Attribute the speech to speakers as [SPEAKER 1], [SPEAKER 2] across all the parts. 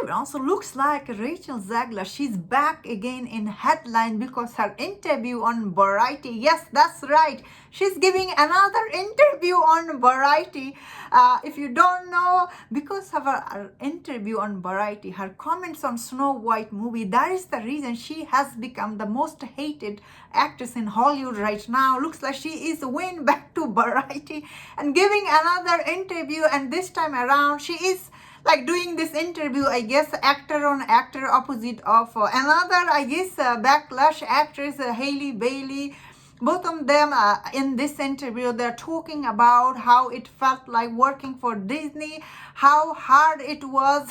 [SPEAKER 1] everyone, so looks like Rachel Zegler, she's back again in headline because her interview on Variety. Yes, that's right. She's giving another interview on Variety. If you don't know, because of her interview on Variety, her comments on Snow White movie, that is the reason she has become the most hated actress in Hollywood right now. Looks like she is went back to Variety and giving another interview, and this time around she is like doing this interview, I guess, actor on actor, opposite of another, I guess, Backlash actress, Halle Bailey. Both of them in this interview, they're talking about how it felt like working for Disney, how hard it was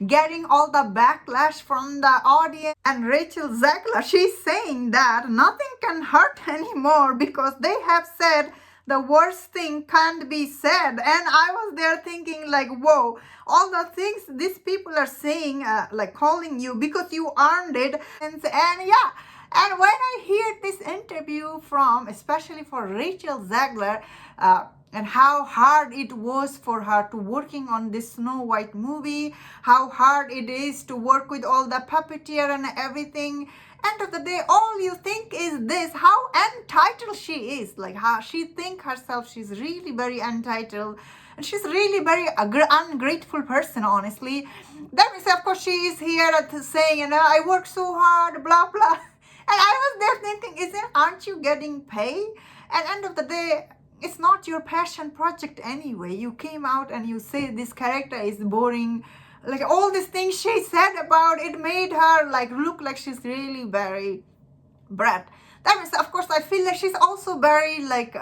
[SPEAKER 1] getting all the backlash from the audience. And Rachel Zegler, she's saying that nothing can hurt anymore because they have said the worst thing can't be said. And I was there thinking like, whoa, all the things these people are saying, like calling you because you earned it. And yeah, and when I hear this interview from, especially for Rachel Zegler, and how hard it was for her to working on this Snow White movie, how hard it is to work with all the puppeteer and everything. End of the day, all you think is this, how entitled she is, like how she think herself she's really very entitled, and she's really very ungrateful person, honestly. That means, of course, she is here saying, I work so hard, blah blah. And I was there thinking, aren't you getting paid? And end of the day, it's not your passion project anyway. You came out and you say this character is boring. Like all these things she said about it made her like look like she's really very brat. That means, of course, I feel like she's also very like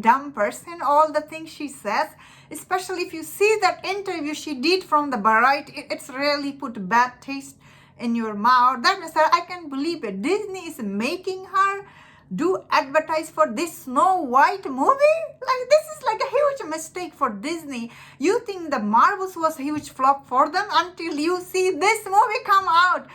[SPEAKER 1] dumb person. All the things she says, especially if you see that interview she did from the Variety, it's really put bad taste in your mouth. That means I can believe it. Disney is making her do advertise for this Snow White movie. Like this is like a huge mistake for Disney. You think the Marvels was a huge flop for them until you see this movie come out.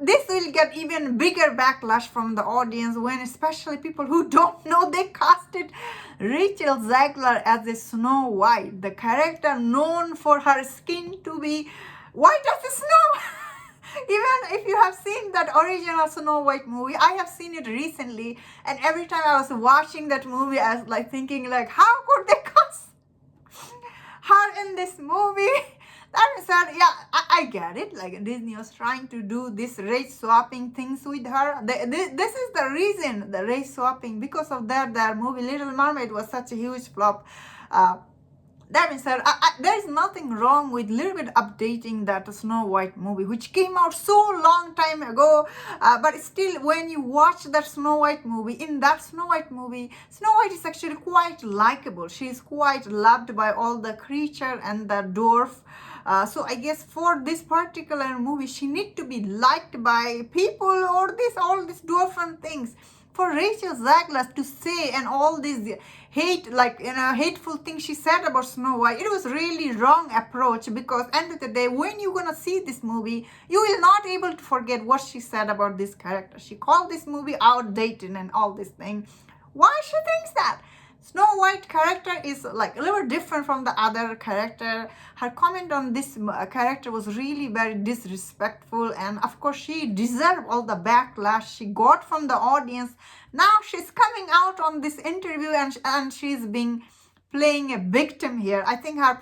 [SPEAKER 1] This will get even bigger backlash from the audience, when especially people who don't know they casted Rachel Zegler as a Snow White, the character known for her skin to be white as the snow. Even if you have seen that original Snow White movie, I have seen it recently, and every time I was watching that movie, I was like thinking like, how could they cast her in this movie? That is sad. Yeah, I get it. Like Disney was trying to do this race swapping things with her. This is the reason, the race swapping. Because of that, their movie Little Mermaid was such a huge flop. That means that there is nothing wrong with little bit updating that Snow White movie, which came out so long time ago. But still, when you watch that Snow White movie, in that Snow White movie, Snow White is actually quite likable. She is quite loved by all the creature and the dwarf. So I guess for this particular movie, she need to be liked by people, or all these dwarf things. For Rachel Zegler to say and all these hateful things she said about Snow White, it was really wrong approach, because end of the day, when you're gonna see this movie, you will not able to forget what she said about this character. She called this movie outdated and all this thing. Why she thinks that? Snow White character is like a little different from the other character. Her comment on this character was really very disrespectful, and of course she deserved all the backlash she got from the audience. Now she's coming out on this interview and she's being playing a victim here. I think her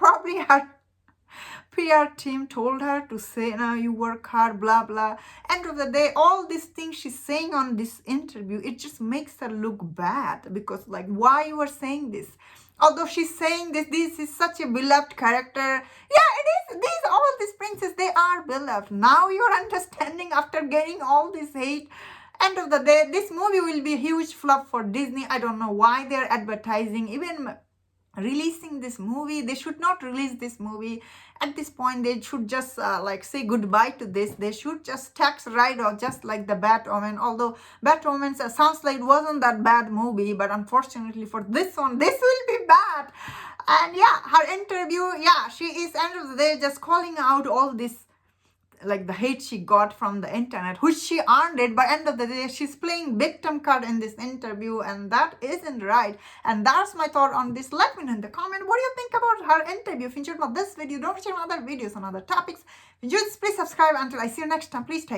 [SPEAKER 1] PR team told her to say, no, you work hard, blah, blah. End of the day, all these things she's saying on this interview, it just makes her look bad, because like, why you are saying this? Although she's saying this is such a beloved character. Yeah, it is. All these princes, they are beloved. Now you're understanding after getting all this hate. End of the day, this movie will be a huge flop for Disney. I don't know why they're advertising, even releasing this movie. They should not release this movie at this point. They should just say goodbye to this. They should just tax right off, just like the Batwoman. Although Batwoman sounds like it wasn't that bad movie, but unfortunately for this one, this will be bad. And yeah, her interview, yeah, she is end of the day just calling out all this like the hate she got from the internet, which she earned it, but end of the day she's playing victim card in this interview, and that isn't right. And that's my thought on this. Let me know in the comment what do you think about her interview. If you enjoyed this video, don't forget my other videos on other topics. If you enjoyed this, please subscribe. Until I see you next time, please take